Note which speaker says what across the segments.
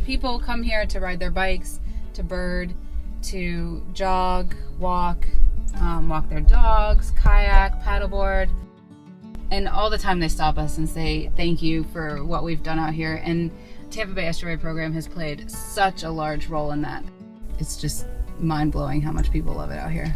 Speaker 1: People come here to ride their bikes, to bird, to jog, walk, walk their dogs, kayak, paddleboard. And all the time they stop us and say thank you for what we've done out here. And Tampa Bay Estuary Program has played such a large role in that. It's just mind-blowing how much people love it out here.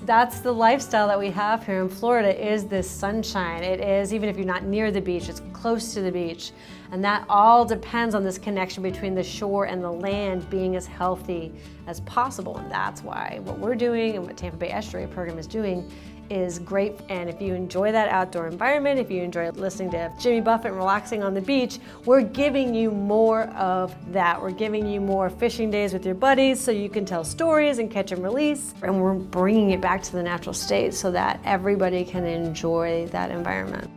Speaker 2: That's the lifestyle that we have here in Florida, is this sunshine. It is, even if you're not near the beach, it's close to the beach. And that all depends on this connection between the shore and the land being as healthy as possible. And that's why what we're doing and what Tampa Bay Estuary Program is doing is great. And if you enjoy that outdoor environment, if you enjoy listening to Jimmy Buffett and relaxing on the beach, we're giving you more of that. We're giving you more fishing days with your buddies so you can tell stories and catch and release. And we're bringing it back to the natural state so that everybody can enjoy that environment.